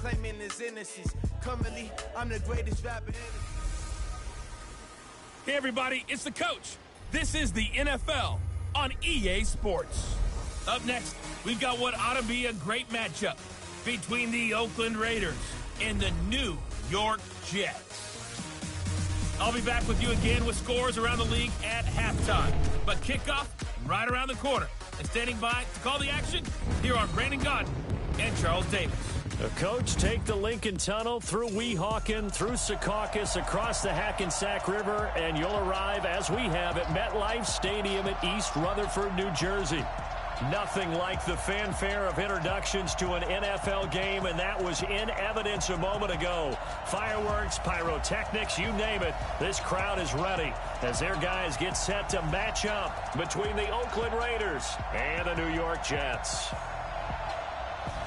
claiming his innocence. Currently, I'm the greatest rapper in it. Hey, everybody, it's the coach. This is the NFL on EA Sports. Up next, we've got what ought to be a great matchup between the Oakland Raiders and the New York Jets. I'll be back with you again with scores around the league at halftime. But kickoff right around the corner. And standing by to call the action, here are Brandon Gaudin and Charles Davis. Coach, take the Lincoln Tunnel through Weehawken, through Secaucus, across the Hackensack River, and you'll arrive, as we have, at MetLife Stadium at East Rutherford, New Jersey. Nothing like the fanfare of introductions to an NFL game, and that was in evidence a moment ago. Fireworks, pyrotechnics, you name it. This crowd is ready as their guys get set to match up between the Oakland Raiders and the New York Jets.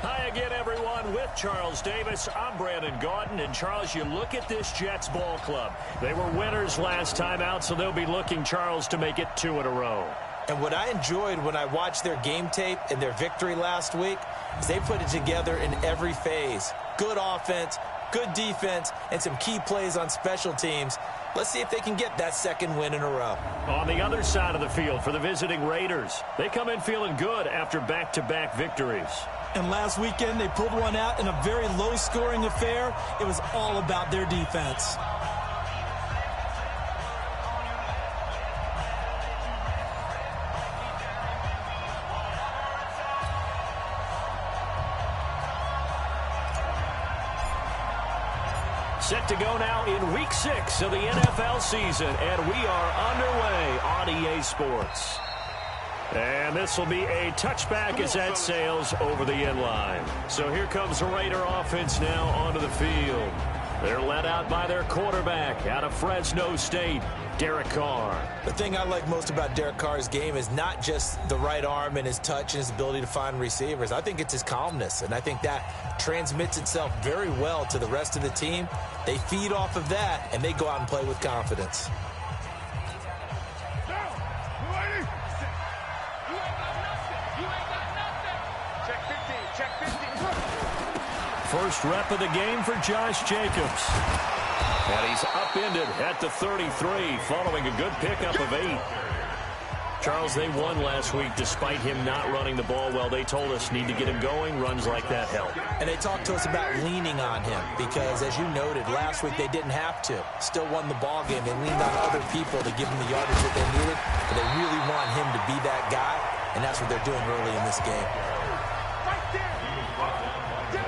Hi again, everyone. With Charles Davis, I'm Brandon Gaudin. And, Charles, you look at this Jets ball club. They were winners last time out, so they'll be looking, Charles, to make it 2 in a row. And what I enjoyed when I watched their game tape and their victory last week is they put it together in every phase. Good offense, good defense, and some key plays on special teams. Let's see if they can get that second win in a row. On the other side of the field for the visiting Raiders, they come in feeling good after back-to-back victories. And last weekend, they pulled one out in a very low-scoring affair. It was all about their defense. Set to go now in Week 6 of the NFL season, and we are underway on EA Sports. And this will be a touchback as that sails over the end line. So here comes the Raider offense now onto the field. They're led out by their quarterback out of Fresno State, Derek Carr. The thing I like most about Derek Carr's game is not just the right arm and his touch and his ability to find receivers. I think it's his calmness, and I think that transmits itself very well to the rest of the team. They feed off of that, and they go out and play with confidence. First rep of the game for Josh Jacobs. And he's upended at the 33 following a good pickup of 8. Charles, they won last week despite him not running the ball well. They told us need to get him going. Runs like that help. And they talked to us about leaning on him because, as you noted, last week they didn't have to. Still won the ball game. They leaned on other people to give them the yardage that they needed. But they really want him to be that guy, and that's what they're doing early in this game.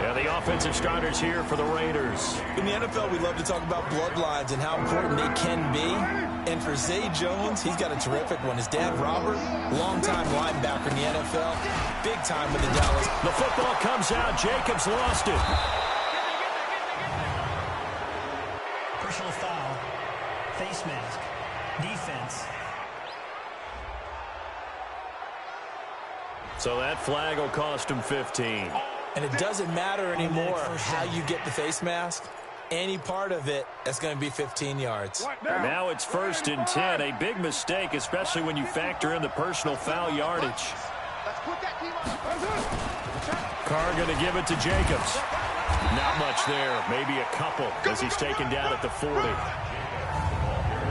And the offensive starters here for the Raiders. In the NFL, we love to talk about bloodlines and how important they can be. And for Zay Jones, he's got a terrific one. His dad, Robert, longtime linebacker in the NFL, big time with the Dallas. The football comes out. Jacobs lost it. Personal foul, face mask, defense. So that flag will cost him 15. And it doesn't matter anymore how you get the face mask. Any part of it, that's going to be 15 yards. Now it's 1st and 10. A big mistake, especially when you factor in the personal foul yardage. Carr going to give it to Jacobs. Not much there. Maybe a couple as he's taken down at the 40.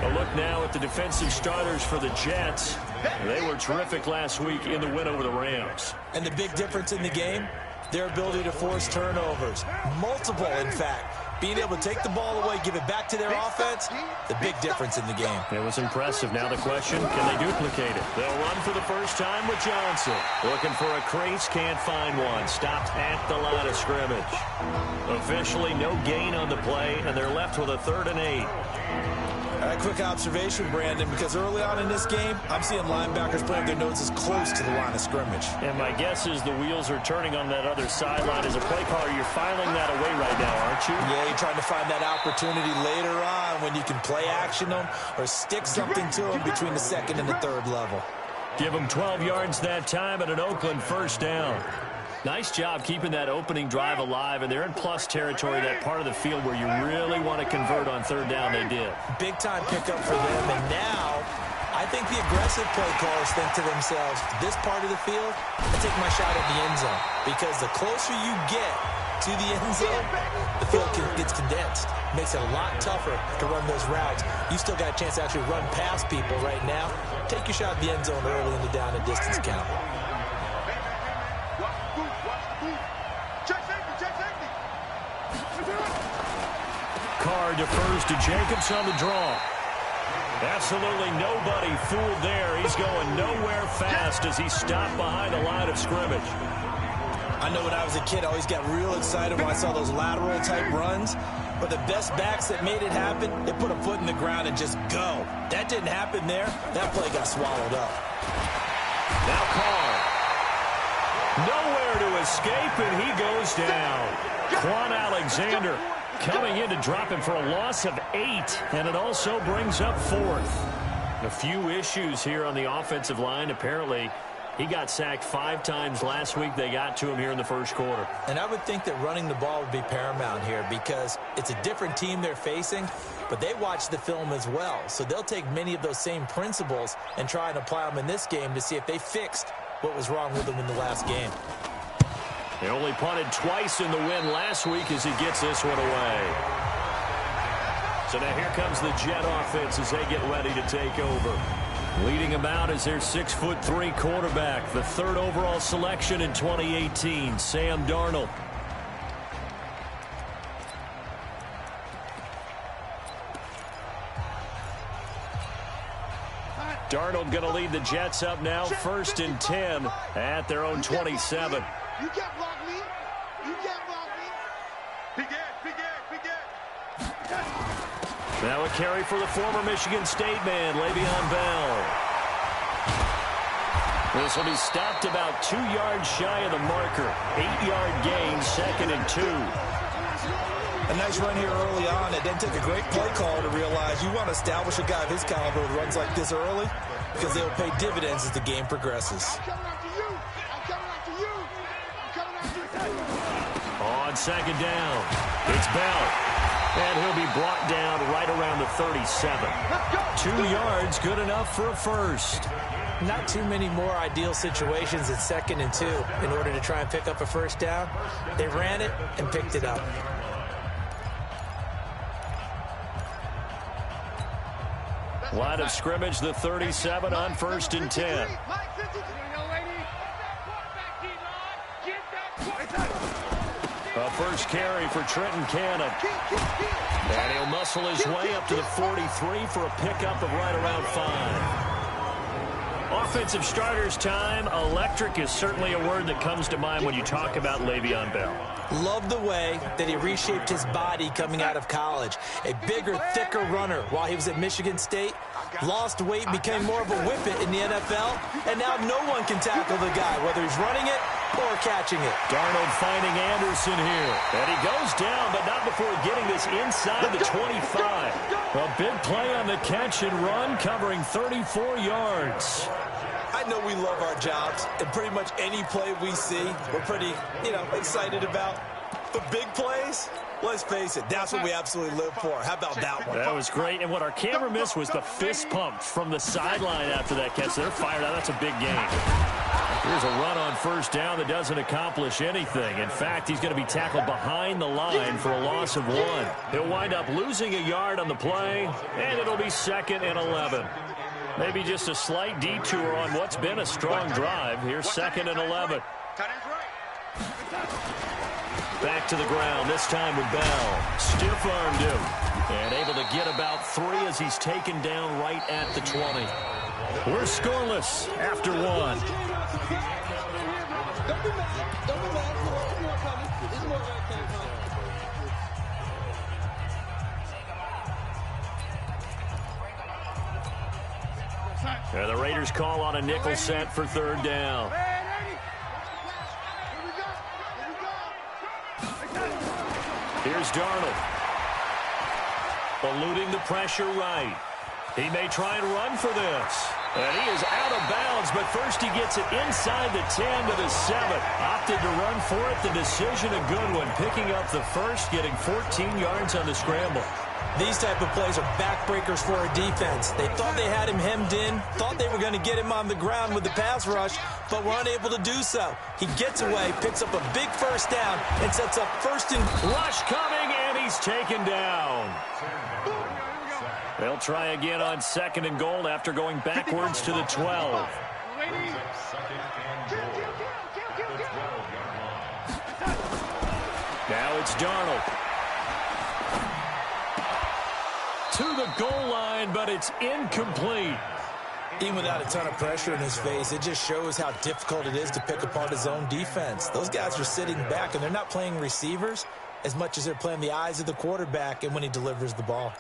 A look now at the defensive starters for the Jets. They were terrific last week in the win over the Rams. And the big difference in the game, their ability to force turnovers. Multiple, in fact. Being able to take the ball away, give it back to their offense, the big difference in the game. It was impressive. Now the question, can they duplicate it? They'll run for the first time with Johnson. Looking for a crease, can't find one. Stopped at the line of scrimmage. Officially no gain on the play, and they're left with a 3rd and 8. A quick observation, Brandon, because early on in this game, I'm seeing linebackers putting their noses close to the line of scrimmage. And my guess is the wheels are turning on that other sideline. As a play caller, you're filing that away right now, aren't you? Yeah, you're trying to find that opportunity later on when you can play action them or stick something to them between the 2nd and the 3rd level. Give them 12 yards that time and an Oakland first down. Nice job keeping that opening drive alive, and they're in plus territory, that part of the field where you really want to convert on 3rd down. They did. Big-time pickup for them, and now I think the aggressive play callers think to themselves, this part of the field, I take my shot at the end zone, because the closer you get to the end zone, the field gets condensed. Makes it a lot tougher to run those routes. You still got a chance to actually run past people right now. Take your shot at the end zone early in the down and distance count. Carr defers to Jacobs on the draw. Absolutely nobody fooled there. He's going nowhere fast as he stopped behind the line of scrimmage. I know when I was a kid, I always got real excited when I saw those lateral-type runs. But the best backs that made it happen, they put a foot in the ground and just go. That didn't happen there. That play got swallowed up. Now Carr. Nowhere to escape, and he goes down. Quan Alexander coming in to drop him for a loss of 8, and it also brings up 4th. A few issues here on the offensive line. Apparently, he got sacked 5 times last week. They got to him here in the first quarter. And I would think that running the ball would be paramount here because it's a different team they're facing, but they watch the film as well. So they'll take many of those same principles and try and apply them in this game to see if they fixed what was wrong with them in the last game. They only punted twice in the win last week as he gets this one away. So now here comes the Jet offense as they get ready to take over. Leading them out is their 6'3" quarterback, the 3rd overall selection in 2018, Sam Darnold. Darnold going to lead the Jets up now, 1st and 10 at their own 27. You can't block me. You can't block me. Big Ed. Now a carry for the former Michigan State man, Le'Veon Bell. This will be stopped about 2 yards shy of the marker. 8-yard gain, 2nd and 2. A nice run here early on. It didn't take a great play call to realize you want to establish a guy of his caliber who runs like this early because they'll pay dividends as the game progresses. On 2nd down, it's Bell. And he'll be brought down right around the 37. 2 yards, good enough for a first. Not too many more ideal situations at 2nd and 2 in order to try and pick up a first down. They ran it and picked it up. Line of scrimmage, the 37 on 1st and 10. A first carry for Trenton Cannon. And he'll muscle his way up to the 43 for a pickup of right around 5. Offensive starters time. Electric is certainly a word that comes to mind when you talk about Le'Veon Bell. Love the way that he reshaped his body coming out of college. A bigger, thicker runner while he was at Michigan State. Lost weight, became more of a whippet in the NFL. And now no one can tackle the guy, whether he's running it or catching it. Darnold finding Anderson here. And he goes down, but not before getting this inside the 25. A big play on the catch and run, covering 34 yards. I know we love our jobs, and pretty much any play we see, we're pretty, excited about. But big plays, let's face it, that's what we absolutely live for. How about that one? That was great, and what our camera missed was the fist pump from the sideline after that catch. They're fired out. That's a big game. Here's a run on first down that doesn't accomplish anything. In fact, he's going to be tackled behind the line for a loss of 1. He'll wind up losing a yard on the play, and it'll be 2nd and 11. Maybe just a slight detour on what's been a strong drive. Here's 2nd and 11. Back to the ground, this time with Bell. Stiff-armed him. And able to get about 3 as he's taken down right at the 20. We're scoreless after 1. And the Raiders call on a nickel set for 3rd down. Here's Darnold. Eluding the pressure right. He may try and run for this. And he is out of bounds, but first he gets it inside the 10 to the 7. Opted to run for it. The decision a good one. Picking up the first, getting 14 yards on the scramble. These type of plays are backbreakers for a defense. They thought they had him hemmed in, thought they were going to get him on the ground with the pass rush, but were unable to do so. He gets away, picks up a big first down, and sets up first and... Rush coming, and he's taken down. They'll try again on 2nd and goal after going backwards to the 12. Now it's Darnold. To the goal line, but it's incomplete. Even without a ton of pressure in his face, it just shows how difficult it is to pick apart his own defense. Those guys are sitting back, and they're not playing receivers as much as they're playing the eyes of the quarterback and when he delivers the ball.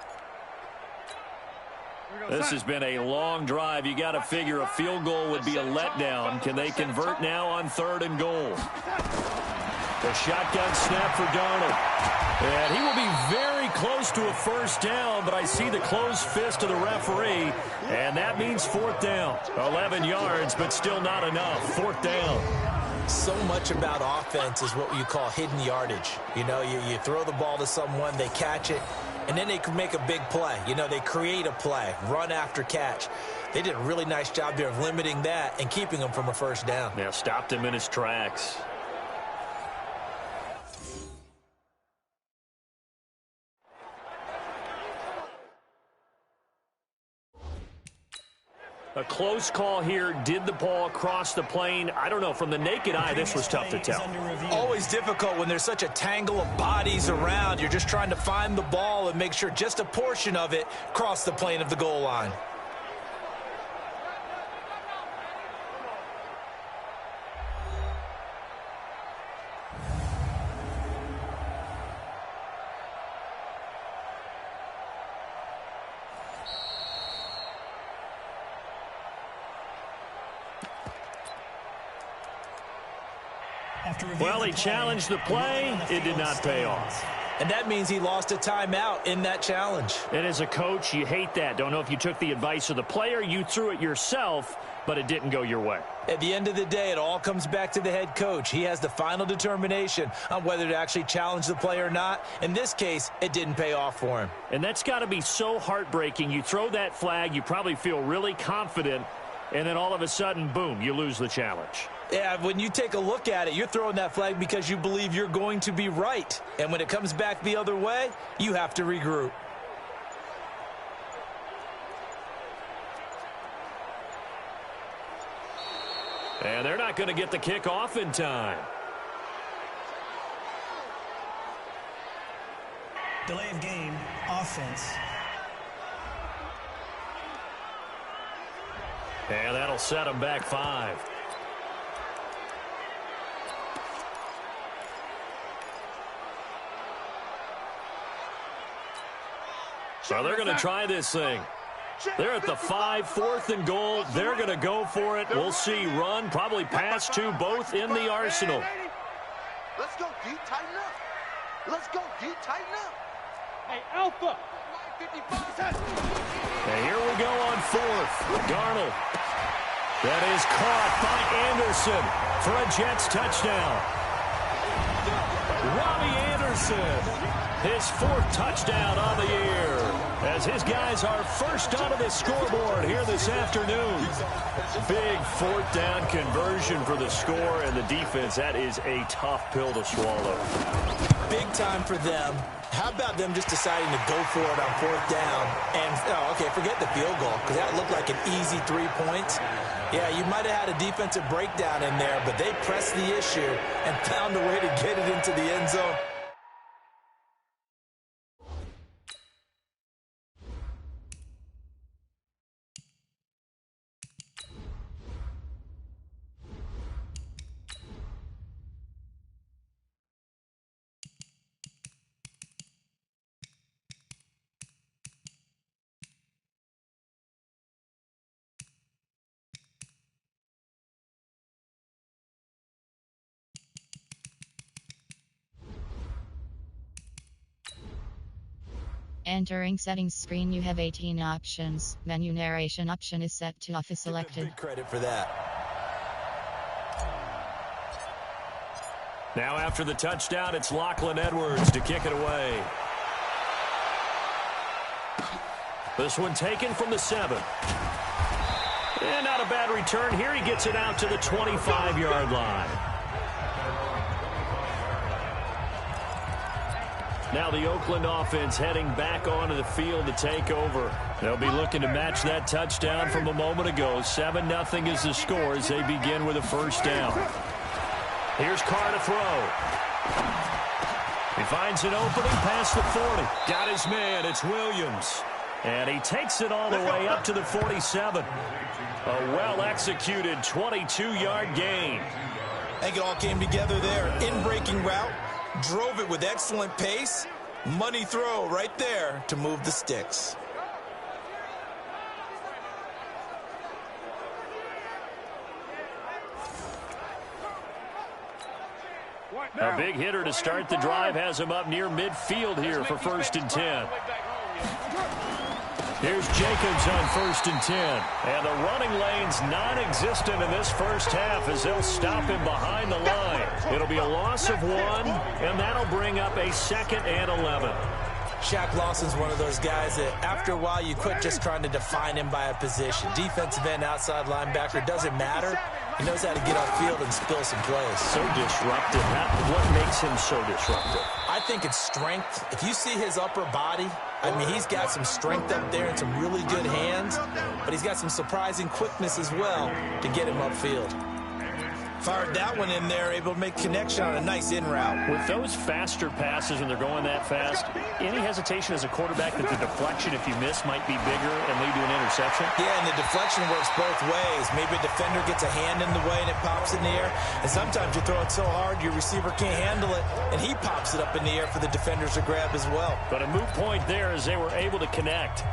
This has been a long drive. You got to figure a field goal would be a letdown. Can they convert now on 3rd and goal? The shotgun snap for Darnold. And he will be very close to a first down, but I see the closed fist of the referee, and that means 4th down. 11 yards, but still not enough. 4th down. So much about offense is what you call hidden yardage. You know, you throw the ball to someone, they catch it, and then they can make a big play. You know, they create a play, run after catch. They did a really nice job there of limiting that and keeping him from a first down. Yeah, stopped him in his tracks. A close call here. Did the ball cross the plane? I don't know. From the naked eye, this was tough to tell. Always difficult when there's such a tangle of bodies around. You're just trying to find the ball and make sure just a portion of it crossed the plane of the goal line. Well, he challenged the play. It did not pay off. And that means he lost a timeout in that challenge. And as a coach, you hate that. Don't know if you took the advice of the player, you threw it yourself, but it didn't go your way. At the end of the day, it all comes back to the head coach. He has the final determination on whether to actually challenge the play or not. In this case, it didn't pay off for him. And that's got to be so heartbreaking. You throw that flag, you probably feel really confident, and then all of a sudden, boom, you lose the challenge. Yeah, when you take a look at it, you're throwing that flag because you believe you're going to be right. And when it comes back the other way, you have to regroup. And they're not going to get the kick off in time. Delay of game, offense. And that'll set them back 5. So they're going to try this thing. They're at the 5, 4th and goal. They're going to go for it. We'll see. Run, probably pass to both in the arsenal. Let's go, D. Tighten up. Let's go, D. Tighten up. Hey, Alpha. And here we go on 4th. Darnold. That is caught by Anderson for a Jets touchdown. Robbie Anderson, his 4th touchdown on the year, as his guys are first onto the scoreboard here this afternoon. Big 4th down conversion for the score, and the defense, that is a tough pill to swallow. Big time for them. How about them just deciding to go for it on 4th down? And, okay, forget the field goal, because that looked like an easy 3 points. Yeah, you might have had a defensive breakdown in there, but they pressed the issue and found a way to get it into the end zone. Entering settings screen, you have 18 options. Menu narration option is set to off is selected. Big credit for that. Now after the touchdown, it's Lachlan Edwards to kick it away. This one taken from the 7. And not a bad return here. He gets it out to the 25-yard line. Now the Oakland offense heading back onto the field to take over. They'll be looking to match that touchdown from a moment ago. 7-0 is the score as they begin with a first down. Here's Carr to throw. He finds an opening past the 40. Got his man. It's Williams. And he takes it all the way up to the 47. A well-executed 22-yard gain. I think it all came together there. In-breaking route. Drove it with excellent pace. Money throw right there to move the sticks. A big hitter to start the drive has him up near midfield here for 1st and 10. Here's Jacobs on 1st and 10. And the running lane's non-existent in this first half as they'll stop him behind the line. It'll be a loss of 1, and that'll bring up a 2nd and 11. Shaq Lawson's one of those guys that after a while you quit just trying to define him by a position. Defensive end, outside linebacker, doesn't matter. He knows how to get upfield and spill some plays. So disruptive. What makes him so disruptive? I think it's strength. If you see his upper body, I mean, he's got some strength up there and some really good hands, but he's got some surprising quickness as well to get him upfield. Fired that one in there, able to make connection on a nice in route. With those faster passes when they're going that fast, any hesitation as a quarterback that the deflection, if you miss, might be bigger and lead to an interception? Yeah, and the deflection works both ways. Maybe a defender gets a hand in the way and it pops in the air. And sometimes you throw it so hard your receiver can't handle it, and he pops it up in the air for the defenders to grab as well. But a moot point there as they were able to connect.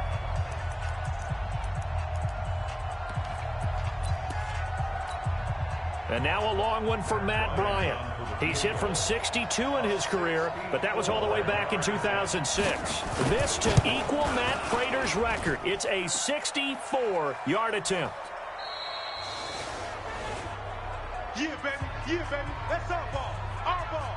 And now a long one for Matt Bryant. He's hit from 62 in his career, but that was all the way back in 2006. This to equal Matt Prater's record. It's a 64-yard attempt. Yeah, baby. Yeah, baby. That's our ball. Our ball.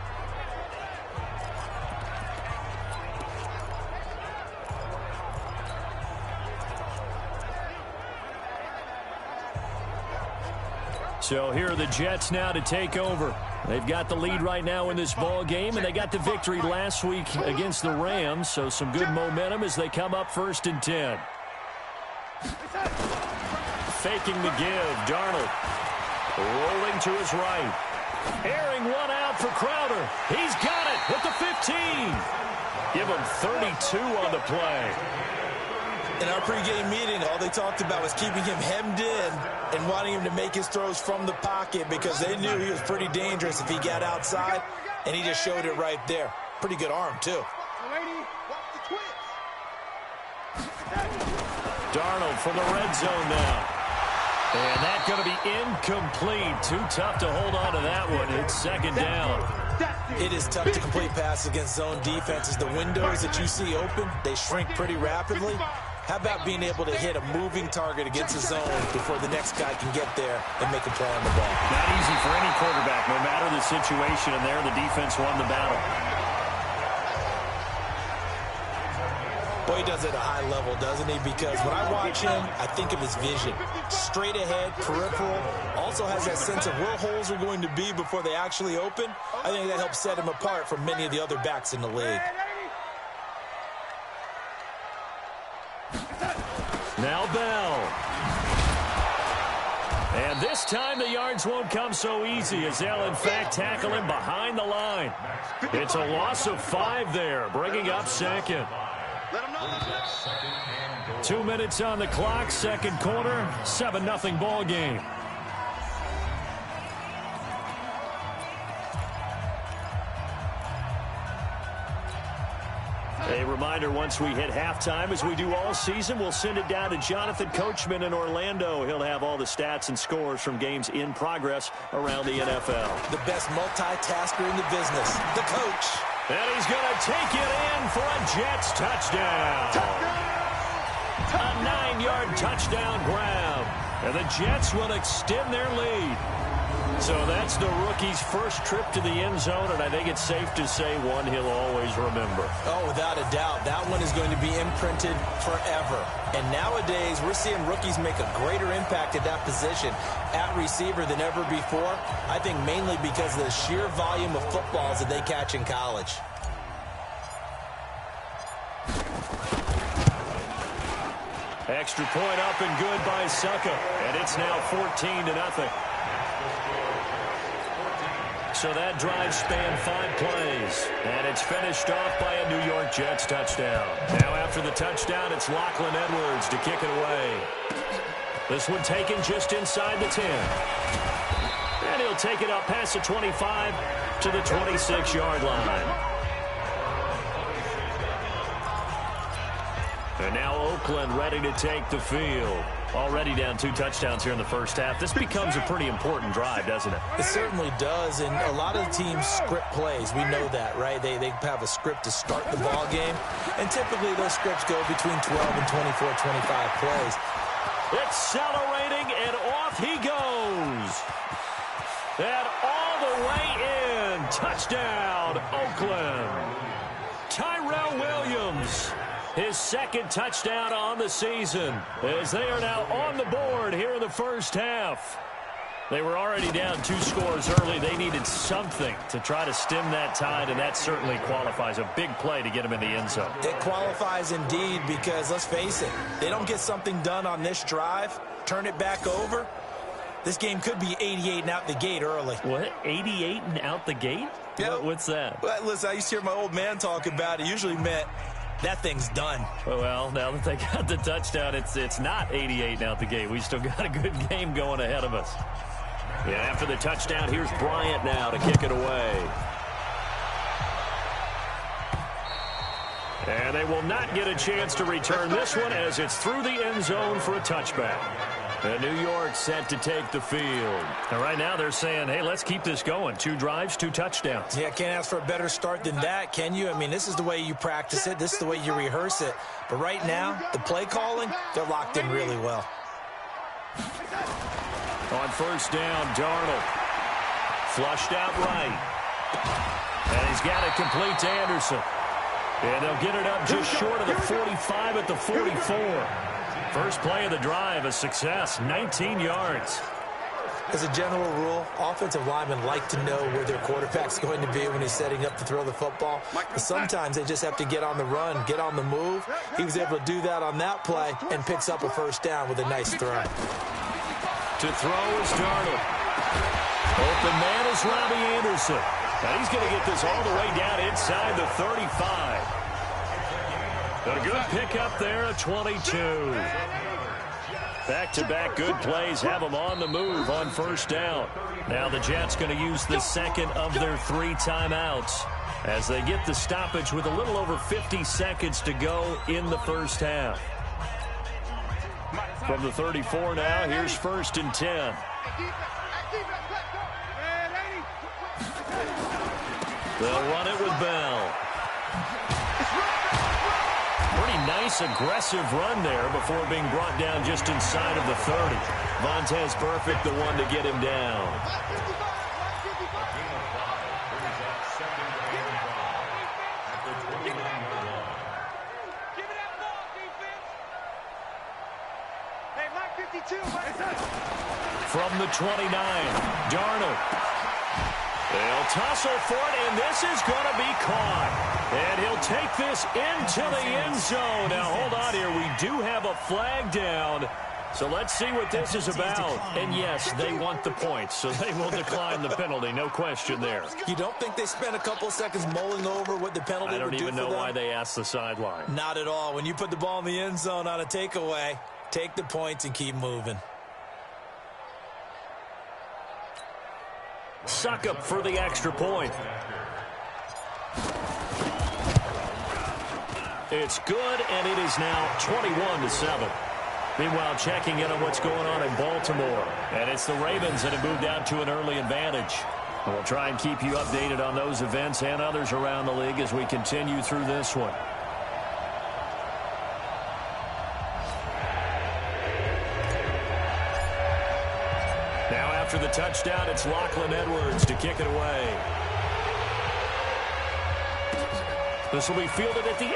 So here are the Jets now to take over. They've got the lead right now in this ball game, and they got the victory last week against the Rams, so some good momentum as they come up 1st and 10. Faking the give, Darnold. Rolling to his right. Airing one out for Crowder. He's got it with the 15. Give him 32 on the play. In our pregame meeting, all they talked about was keeping him hemmed in and wanting him to make his throws from the pocket because they knew he was pretty dangerous if he got outside, and he just showed it right there. Pretty good arm, too. Darnold from the red zone now. And that's going to be incomplete. Too tough to hold on to that one. It's 2nd down. It is tough to complete pass against zone defenses. The windows that you see open, they shrink pretty rapidly. How about being able to hit a moving target against the zone before the next guy can get there and make a play on the ball? Not easy for any quarterback, no matter the situation, and there the defense won the battle. Boy, he does it at a high level, doesn't he? Because when I watch him, I think of his vision. Straight ahead, peripheral. Also has that sense of where holes are going to be before they actually open. I think that helps set him apart from many of the other backs in the league. Now Bell. And this time the yards won't come so easy as they'll in fact tackle him behind the line. It's a loss of 5 there, bringing up 2nd. 2 minutes on the clock, 2nd quarter, 7-0 ball game. A reminder, once we hit halftime, as we do all season, we'll send it down to Jonathan Coachman in Orlando. He'll have all the stats and scores from games in progress around the NFL. The best multitasker in the business, the coach. And he's going to take it in for a Jets touchdown. A 9-yard touchdown grab. And the Jets will extend their lead. So that's the rookie's first trip to the end zone, and I think it's safe to say one he'll always remember. Oh, without a doubt. That one is going to be imprinted forever. And nowadays, we're seeing rookies make a greater impact at that position at receiver than ever before. I think mainly because of the sheer volume of footballs that they catch in college. Extra point up and good by Succa. And it's now 14-0. So that drive spanned 5 plays. And it's finished off by a New York Jets touchdown. Now after the touchdown, it's Lachlan Edwards to kick it away. This one taken just inside the 10. And he'll take it up past the 25 to the 26-yard line. And now Oakland ready to take the field. Already down 2 touchdowns here in the first half. This becomes a pretty important drive, doesn't it? It certainly does, and a lot of teams script plays. We know that, right? They have a script to start the ball game, and typically those scripts go between 12 and 24, 25 plays. Accelerating, and off he goes. And all the way in. Touchdown, Oakland. Tyrell Williams. His second touchdown on the season as they are now on the board here in the first half. They were already down 2 scores early. They needed something to try to stem that tide, and that certainly qualifies. A big play to get them in the end zone. It qualifies indeed because, let's face it, they don't get something done on this drive, turn it back over, this game could be 88 and out the gate early. What? 88 and out the gate? Yeah. What's that? Well, listen, I used to hear my old man talk about it. Usually meant that thing's done. Well, now that they got the touchdown, it's not 88 out the gate. We still got a good game going ahead of us. Yeah, after the touchdown, here's Bryant now to kick it away. And they will not get a chance to return this one as it's through the end zone for a touchback. And New York set to take the field. And right now they're saying, hey, let's keep this going. 2 drives, 2 touchdowns. Yeah, can't ask for a better start than that, can you? I mean, this is the way you practice it. This is the way you rehearse it. But right now, the play calling, they're locked in really well. On first down, Darnold. Flushed out right. And he's got it complete to Anderson. And they'll get it up just short of the 45 at the 44. First play of the drive, a success, 19 yards. As a general rule, offensive linemen like to know where their quarterback's going to be when he's setting up to throw the football. But sometimes they just have to get on the run, get on the move. He was able to do that on that play and picks up a first down with a nice throw. To throw is Darnold. Open man is Robbie Anderson. Now he's going to get this all the way down inside the 35. A good pickup there at 22. Back-to-back good plays have them on the move on first down. Now the Jets going to use the second of their 3 timeouts as they get the stoppage with a little over 50 seconds to go in the first half. From the 34 now, here's first and 10. They'll run it with Bell. Pretty nice, aggressive run there before being brought down just inside of the 30. Vontez Perfect, the one to get him down. From the 29, Darnold. They'll tussle for it, and this is going to be caught. And he'll take this into the end zone. Now, hold on here. We do have a flag down. So let's see what this is about. And, yes, they want the points, so they will decline the penalty. No question there. You don't think they spent a couple seconds mulling over what the penalty would do for them? I don't even know why they asked the sideline. Not at all. When you put the ball in the end zone on a takeaway, take the points and keep moving. Suck up for the extra point. It's good, and it is now 21-7. Meanwhile, checking in on what's going on in Baltimore. And it's the Ravens that have moved out to an early advantage. We'll try and keep you updated on those events and others around the league as we continue through this one. After after the touchdown, it's Lachlan Edwards to kick it away. This will be fielded at the 8.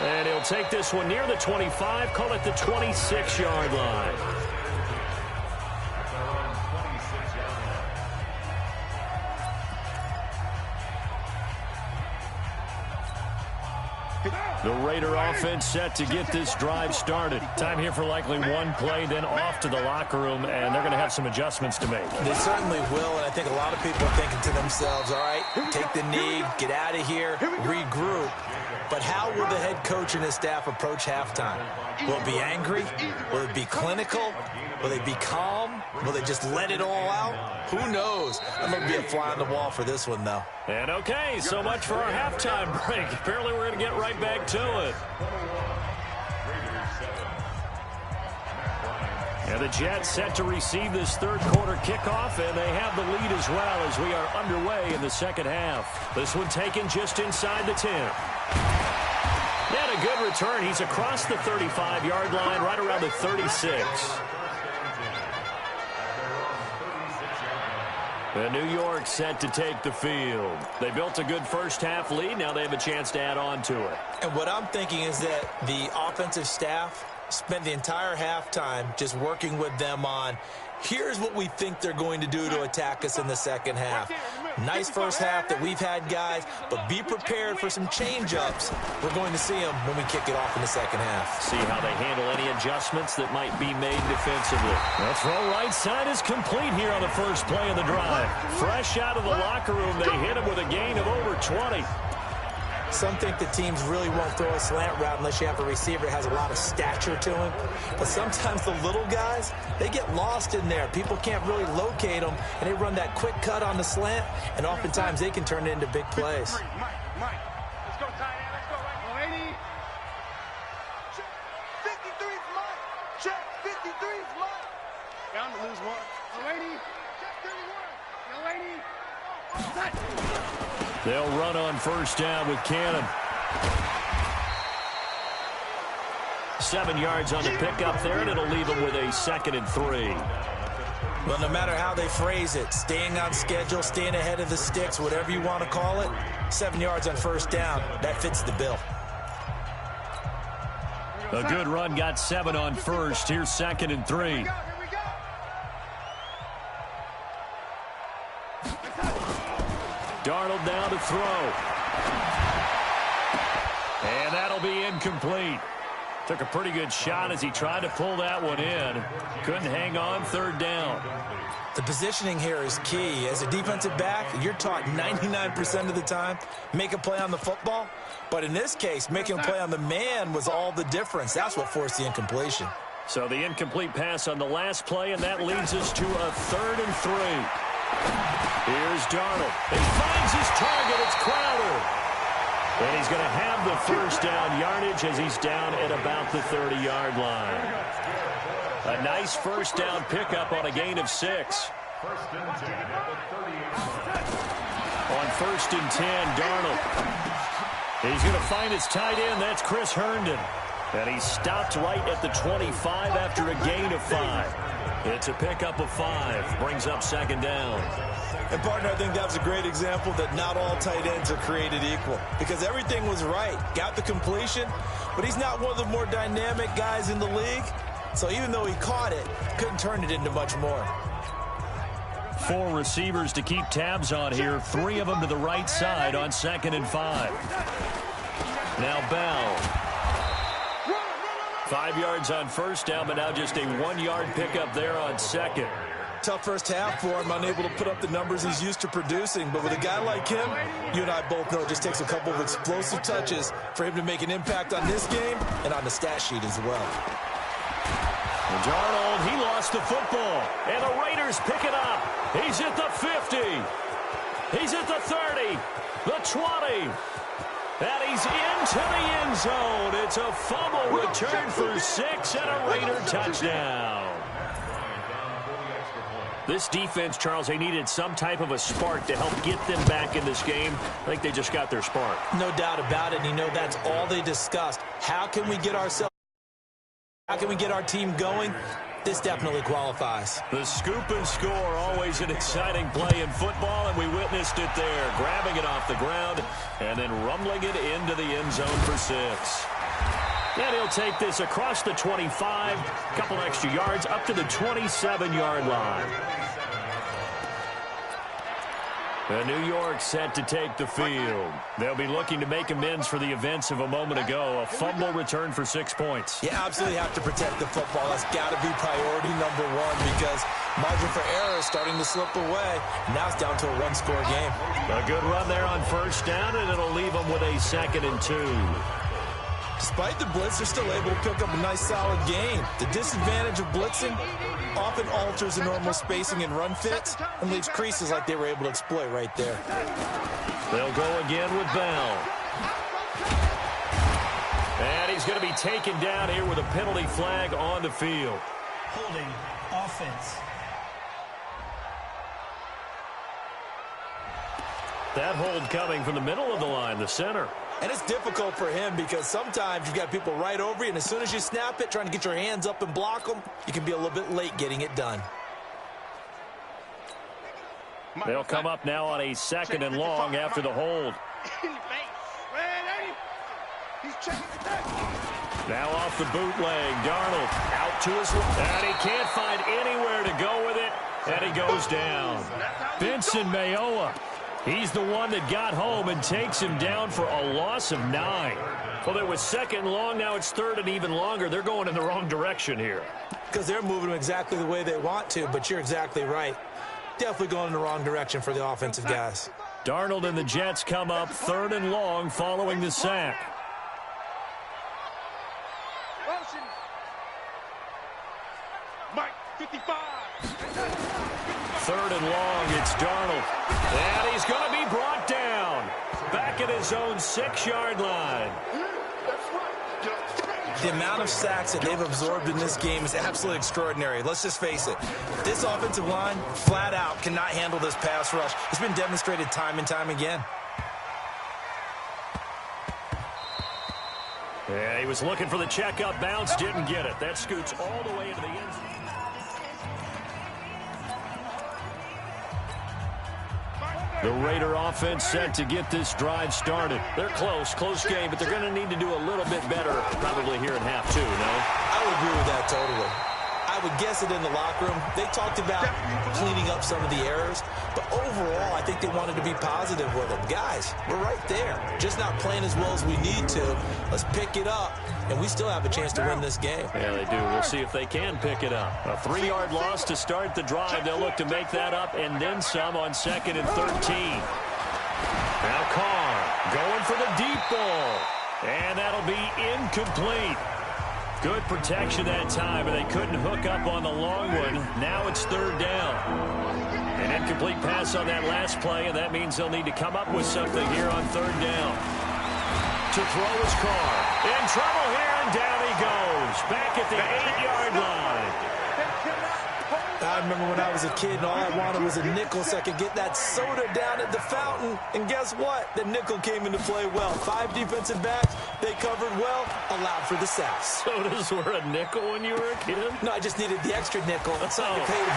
And he'll take this one near the 25, call it the 26-yard line. The Raider offense set to get this drive started. Time here for likely one play, then off to the locker room, and they're going to have some adjustments to make. They certainly will, and I think a lot of people are thinking to themselves, all right, take the knee, get out of here, regroup. But how will the head coach and his staff approach halftime? Will it be angry? Will it be clinical? Will they be calm? Will they just let it all out? Who knows? I'm going to be a fly on the wall for this one, though. And okay, so much for our halftime break. Apparently we're going to get right back to it. And the Jets set to receive this third quarter kickoff, and they have the lead as well as we are underway in the second half. This one taken just inside the 10. And a good return. He's across the 35-yard line, right around the 36. And New York set to take the field. They built a good first-half lead. Now they have a chance to add on to it. And what I'm thinking is that the offensive staff spent the entire halftime just working with them on, here's what we think they're going to do to attack us in the second half. Nice first half that we've had, guys, but be prepared for some change-ups. We're going to see them when we kick it off in the second half. See how they handle any adjustments that might be made defensively. The throw right side is complete here on the first play of the drive. Fresh out of the locker room, they hit him with a gain of over 20. Some think the teams really won't throw a slant route unless you have a receiver that has a lot of stature to him. But sometimes the little guys, they get lost in there. People can't really locate them, and they run that quick cut on the slant, and oftentimes they can turn it into big plays. Mike, let's go, tight end. Let's go, right. 80. Check. 53's Mike. Check. 53's Mike. Bound to lose one. 80. Check 31. 80. Oh, that. They'll run on first down with Cannon. 7 yards on the pickup there, and it'll leave them with a 2nd and 3. Well, no matter how they phrase it, staying on schedule, staying ahead of the sticks, whatever you want to call it, 7 yards on first down, that fits the bill. A good run, got 7 on first. Here's 2nd and 3. Darnold now to throw. And that'll be incomplete. Took a pretty good shot as he tried to pull that one in. Couldn't hang on, third down. The positioning here is key. As a defensive back, you're taught 99% of the time, make a play on the football. But in this case, making a play on the man was all the difference. That's what forced the incompletion. So the incomplete pass on the last play, and that leads us to a 3rd and 3. Here's Darnold. He finds his target. It's Crowder. And he's going to have the first down yardage as he's down at about the 30-yard line. A nice first down pickup on a gain of 6. On 1st and 10, Darnold. He's going to find his tight end. That's Chris Herndon. And he stopped right at the 25 after a gain of 5. It's a pickup of 5. Brings up 2nd down. And, partner, I think that was a great example that not all tight ends are created equal. Because everything was right. Got the completion, but he's not one of the more dynamic guys in the league. So even though he caught it, couldn't turn it into much more. 4 receivers to keep tabs on here. 3 of them to the right side on 2nd and 5. Now Bell. 5 yards on first down, but now just a 1-yard pickup there on 2nd. Tough first half for him, unable to put up the numbers he's used to producing. But with a guy like him, you and I both know it just takes a couple of explosive touches for him to make an impact on this game and on the stat sheet as well. And Darnold, he lost the football. And the Raiders pick it up. He's at the 50. He's at the 30. The 20. And he's into the end zone. It's a fumble return for 6 and a Raider touchdown. This defense, Charles, they needed some type of a spark to help get them back in this game. I think they just got their spark. No doubt about it. And you know that's all they discussed. How can we get our team going? this definitely qualifies. The scoop and score, always an exciting play in football, and we witnessed it there, grabbing it off the ground and then rumbling it into the end zone for 6. And he'll take this across the 25, a couple extra yards, up to the 27-yard line. And New York set to take the field. They'll be looking to make amends for the events of a moment ago. A fumble return for 6 points. You absolutely have to protect the football. That's got to be priority number one because margin for error is starting to slip away. Now it's down to a one-score game. A good run there on first down, and it'll leave them with a 2nd and 2. Despite the blitz, they're still able to pick up a nice solid gain. The disadvantage of blitzing often alters the normal spacing and run fits and leaves creases like they were able to exploit right there. They'll go again with Bell. And he's going to be taken down here with a penalty flag on the field. Holding offense. That hold coming from the middle of the line, the center. And it's difficult for him because sometimes you've got people right over you, and as soon as you snap it, trying to get your hands up and block them, you can be a little bit late getting it done. They'll come up now on a 2nd and long after the hold. Now off the bootleg, Darnold out to his left, and he can't find anywhere to go with it, and he goes down. Vincent Mayowa. He's the one that got home and takes him down for a loss of 9. Well, it was 2nd long. Now it's 3rd and even longer. They're going in the wrong direction here. Because they're moving them exactly the way they want to, but you're exactly right. Definitely going in the wrong direction for the offensive guys. Darnold and the Jets come up 3rd and long following the sack. Mike, 55. 3rd and long, it's Darnold. And he's going to be brought down. Back at his own 6-yard line. The amount of sacks that they've absorbed in this game is absolutely extraordinary. Let's just face it. This offensive line, flat out, cannot handle this pass rush. It's been demonstrated time and time again. Yeah, he was looking for the checkup bounce, didn't get it. That scoots all the way into the end zone. The Raider offense set to get this drive started. They're close game, but they're going to need to do a little bit better probably here in half 2, no? I would agree with that totally. I would guess it in the locker room. They talked about cleaning up some of the errors, but overall, I think they wanted to be positive with them. Guys, we're right there. Just not playing as well as we need to. Let's pick it up, and we still have a chance to win this game. Yeah, they do. We'll see if they can pick it up. A 3-yard loss to start the drive. They'll look to make that up and then some on 2nd and 13. Now Carr going for the deep ball, and that'll be incomplete. Good protection that time, and they couldn't hook up on the long one. Now it's 3rd down. An incomplete pass on that last play, and that means they'll need to come up with something here on 3rd down. To throw his Carr. In trouble here, and down he goes. Back at the 8-yard line. I remember when I was a kid and all I wanted was a nickel so I could get that soda down at the fountain. And guess what? The nickel came into play well. 5 defensive backs, they covered well, allowed for the sacks. Sodas were a nickel when you were a kid? No, I just needed the extra nickel so I could pay the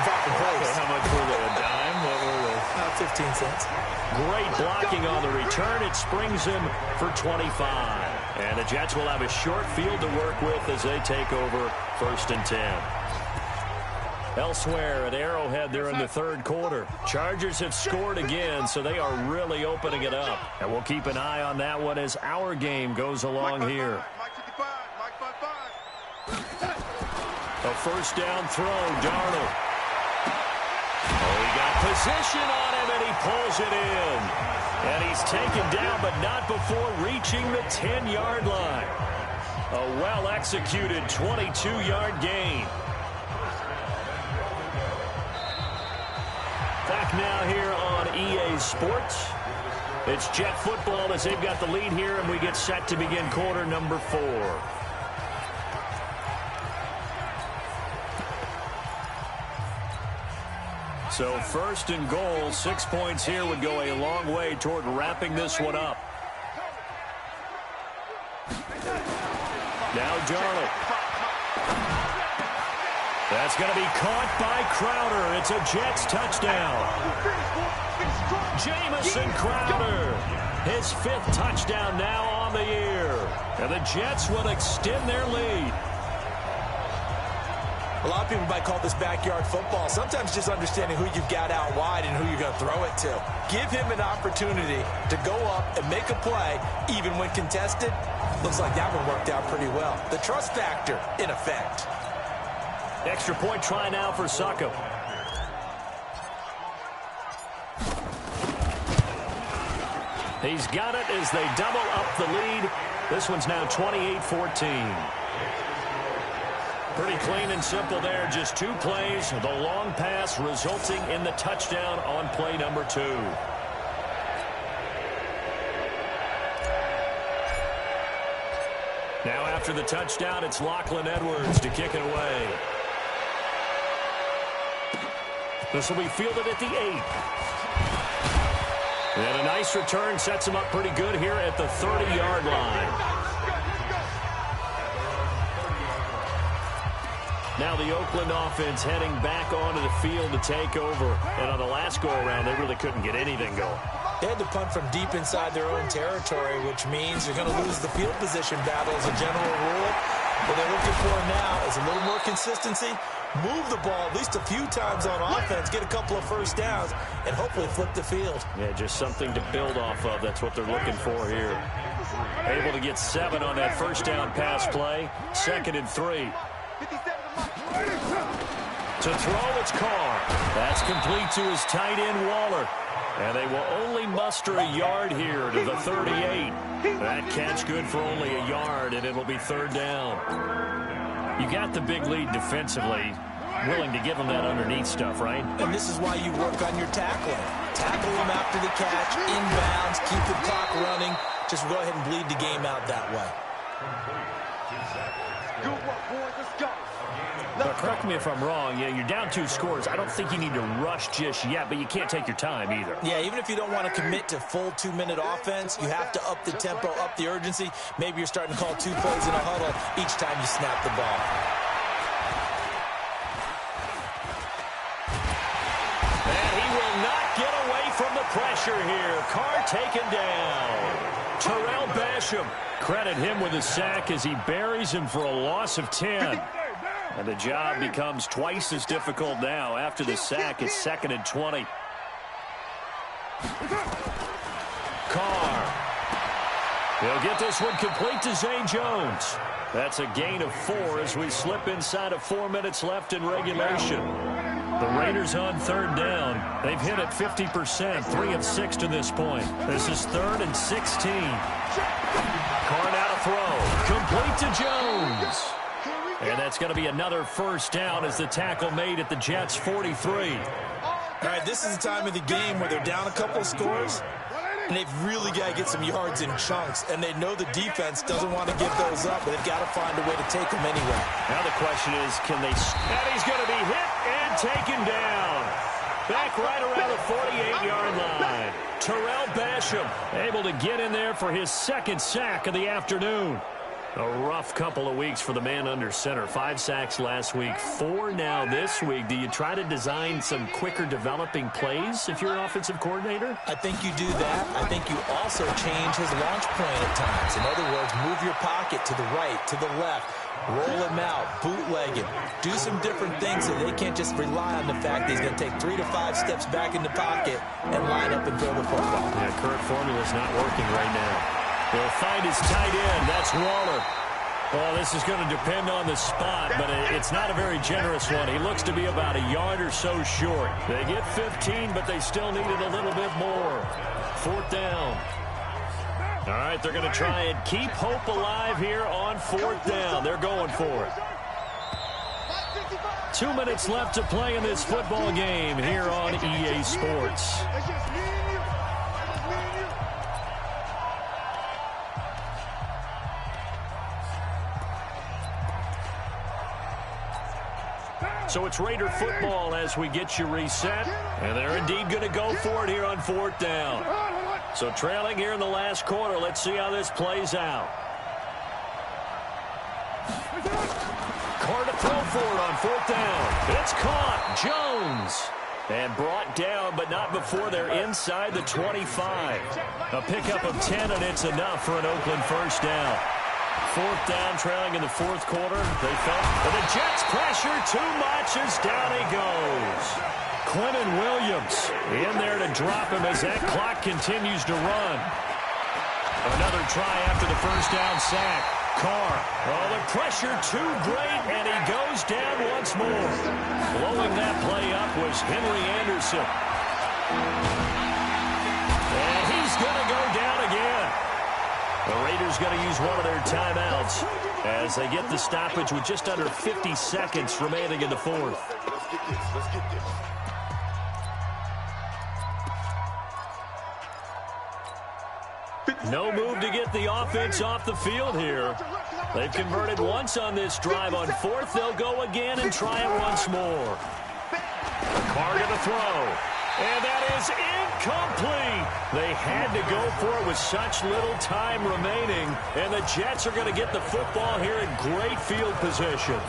proper price. How much were they? A dime? What were they? 15 cents. Great blocking on the return. It springs him for 25. And the Jets will have a short field to work with as they take over 1st and 10. Elsewhere at Arrowhead, they're in the 3rd quarter. Chargers have scored again, so they are really opening it up. And we'll keep an eye on that one as our game goes along here. A 1st down throw, Darnold. Oh, he got position on him, and he pulls it in. And he's taken down, but not before reaching the 10-yard line. A well-executed 22-yard gain. Back now here on EA Sports. It's Jet football as they've got the lead here, and we get set to begin quarter number 4. So 1st and goal, 6 points here would go a long way toward wrapping this one up. Now Darnold. That's going to be caught by Crowder. It's a Jets touchdown. Jamison Crowder, his 5th touchdown now on the year. And the Jets will extend their lead. A lot of people might call this backyard football. Sometimes just understanding who you've got out wide and who you're going to throw it to. Give him an opportunity to go up and make a play, even when contested. Looks like that one worked out pretty well. The trust factor in effect. Extra point try now for Succop. He's got it as they double up the lead. This one's now 28-14. Pretty clean and simple there. Just 2 plays. The long pass resulting in the touchdown on play number 2. Now after the touchdown, it's Lachlan Edwards to kick it away. This will be fielded at the 8. And a nice return sets him up pretty good here at the 30-yard line. Now the Oakland offense heading back onto the field to take over. And on the last go-around, they really couldn't get anything going. They had to punt from deep inside their own territory, which means you're going to lose the field position battle as a general rule. What they're looking for now is a little more consistency, move the ball at least a few times on offense, get a couple of first downs, and hopefully flip the field. Yeah, just something to build off of. That's what they're looking for here. Able to get 7 on that first down pass play. 2nd and 3. To throw, it's Carr. That's complete to his tight end, Waller. And they will only muster a yard here to the 38. That catch good for only a yard, and it'll be 3rd down. You got the big lead defensively. Willing to give them that underneath stuff, right? And this is why you work on your tackling. Tackle them after the catch, inbounds, keep the clock running. Just go ahead and bleed the game out that way. Good work, boys. Let's go. But correct me if I'm wrong. Yeah, you're down 2 scores. I don't think you need to rush just yet, but you can't take your time either. Yeah, even if you don't want to commit to full 2-minute offense, you have to up the tempo, up the urgency. Maybe you're starting to call 2 plays in a huddle each time you snap the ball. And he will not get away from the pressure here. Carr taken down. Terrell Basham. Credit him with a sack as he buries him for a loss of 10. And the job becomes twice as difficult now. After the sack, it's 2nd and 20. Carr. He'll get this one complete to Zay Jones. That's a gain of 4 as we slip inside of 4 minutes left in regulation. The Raiders on 3rd down. They've hit it 50%, 3 of 6 to this point. This is 3rd and 16. Carr now to throw. Complete to Jones. And that's going to be another first down as the tackle made at the Jets' 43. All right, this is the time of the game where they're down a couple of scores, and they've really got to get some yards in chunks, and they know the defense doesn't want to give those up, but they've got to find a way to take them anyway. Now the question is, can they... And he's going to be hit and taken down. Back right around the 48-yard line. Terrell Basham able to get in there for his 2nd sack of the afternoon. A rough couple of weeks for the man under center. 5 sacks last week, 4 now this week. Do you try to design some quicker developing plays if you're an offensive coordinator? I think you do that. I think you also change his launch point at times. In other words, move your pocket to the right, to the left. Roll him out, bootleg him. Do some different things so they can't just rely on the fact that he's going to take 3 to 5 steps back in the pocket and line up and throw the football. Yeah, current formula's not working right now. He'll find his tight end. That's Waller. Well, this is going to depend on the spot, but it's not a very generous one. He looks to be about a yard or so short. They get 15, but they still needed a little bit more. 4th down. All right, they're going to try and keep hope alive here on 4th down. They're going for it. 2 minutes left to play in this football game here on EA Sports. So it's Raider football as we get you reset. And they're indeed going to go for it here on 4th down. So trailing here in the last quarter. Let's see how this plays out. Carr to throw for it on 4th down. It's caught. Jones. And brought down, but not before they're inside the 25. A pickup of 10, and it's enough for an Oakland first down. 4th down, trailing in the 4th quarter. They felt, but the Jets pressure too much as down he goes. Quentin Williams in there to drop him as that clock continues to run. Another try after the first down sack. Carr. Oh, the pressure too great, and he goes down once more. Blowing that play up was Henry Anderson. And he's going to go down again. The Raiders going to use one of their timeouts as they get the stoppage with just under 50 seconds remaining in the 4th. No move to get the offense off the field here. They've converted once on this drive. On 4th, they'll go again and try it once more. Carr to the throw. And that is incomplete. They had to go for it with such little time remaining. And the Jets are going to get the football here in great field position.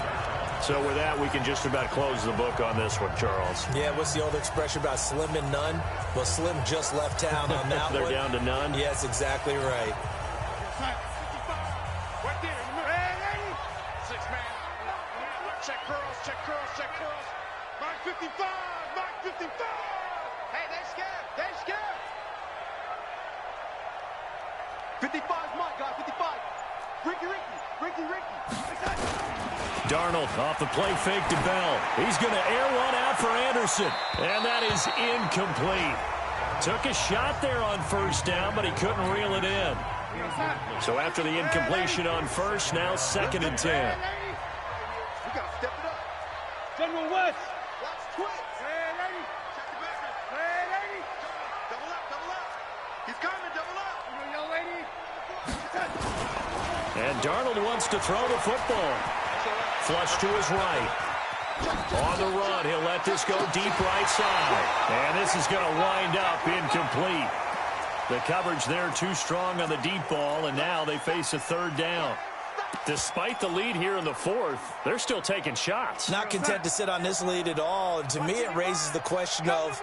So with that, we can just about close the book on this one, Charles. Yeah, what's the old expression about slim and none? Well, Slim just left town on that They're one. down to none? Yes, exactly right. Right there. Six man. Check curls, check curls, check curls. Mark 55, Mark 55. Hey, they scared. They scared. 55's mine, guys. 55. Ricky. Darnold off the play fake to Bell. He's going to air one out for Anderson. And that is incomplete. Took a shot there on 1st down, but he couldn't reel it in. So after the incompletion on 1st, now 2nd and 10. We got to step it up. General West. Watch twins. Hey, lady. Check the back. Hey, lady. Double up. He's coming, double up. Young lady. And Darnold wants to throw the football. Flush to his right. On the run, he'll let this go deep right side. And this is going to wind up incomplete. The coverage there too strong on the deep ball, and now they face a 3rd down. Despite the lead here in the 4th, they're still taking shots. Not content to sit on this lead at all. And to me, it raises the question of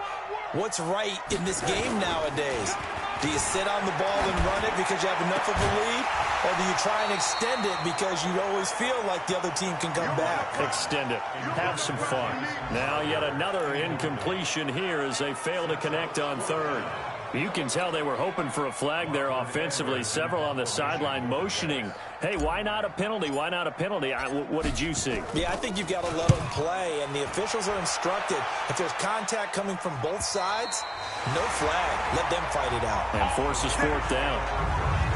what's right in this game nowadays. Do you sit on the ball and run it because you have enough of a lead? Or do you try and extend it because you always feel like the other team can come back? Extend it. Have some fun. Now yet another incompletion here as they fail to connect on 3rd. You can tell they were hoping for a flag there offensively. Several on the sideline motioning. Hey, why not a penalty? Why not a penalty? What did you see? Yeah, I think you've got to let them play, and the officials are instructed. If there's contact coming from both sides, no flag. Let them fight it out. And forces 4th down.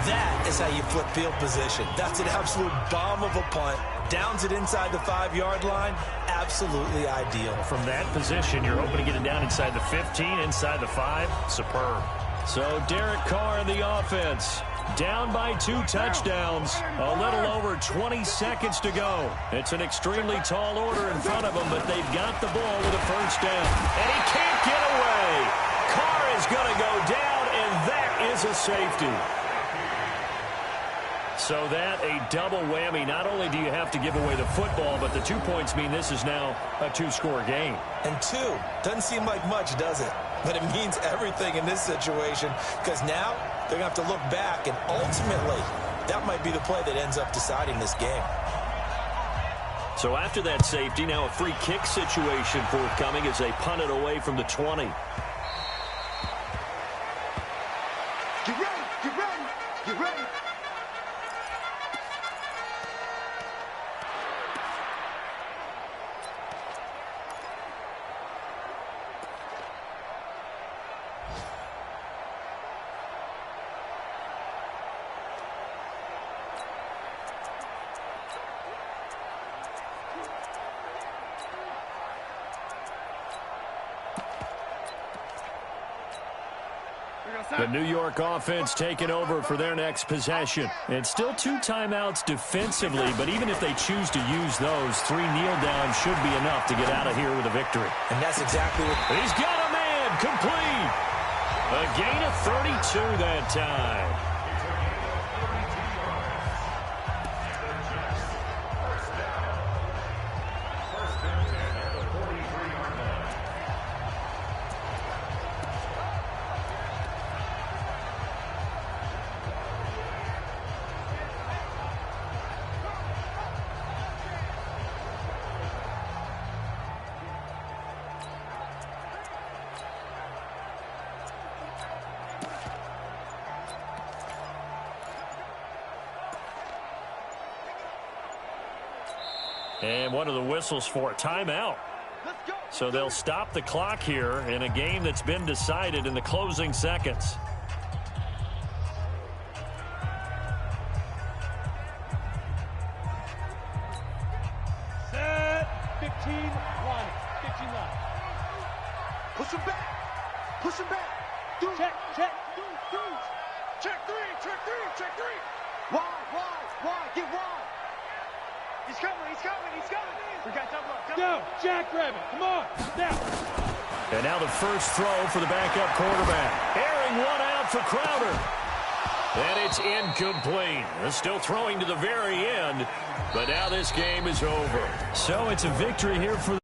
That is how you flip field position. That's an absolute bomb of a punt. Downs it inside the 5-yard line. Absolutely ideal. From that position, you're hoping to get it down inside the 15, inside the 5. Superb. So Derek Carr in the offense. Down by 2 touchdowns. A little over 20 seconds to go. It's an extremely tall order in front of them, but they've got the ball with a 1st down. And he can't get away. Carr is going to go down, and that is a safety. So that a double whammy. Not only do you have to give away the football, but the 2 points mean this is now a 2-score game. And 2 doesn't seem like much, does it? But it means everything in this situation because now they're going to have to look back, and ultimately that might be the play that ends up deciding this game. So after that safety, now a free kick situation forthcoming as they punt it away from the 20. Get ready. The New York offense taking over for their next possession. It's still 2 timeouts defensively, but even if they choose to use those, 3 kneel downs should be enough to get out of here with a victory. And that's exactly what... He's got a man, complete. A gain of 32 that time. And one of the whistles for a timeout. So they'll stop the clock here in a game that's been decided in the closing seconds. Set. 15-1. 15-9. Push him back. Push him back. Check. Check three. Wide. Get wide. He's coming. We got double up. Go, Jackrabbit. Come on. Now. And now the first throw for the backup quarterback. Airing one out for Crowder. And it's incomplete. They're still throwing to the very end, but now this game is over. So it's a victory here for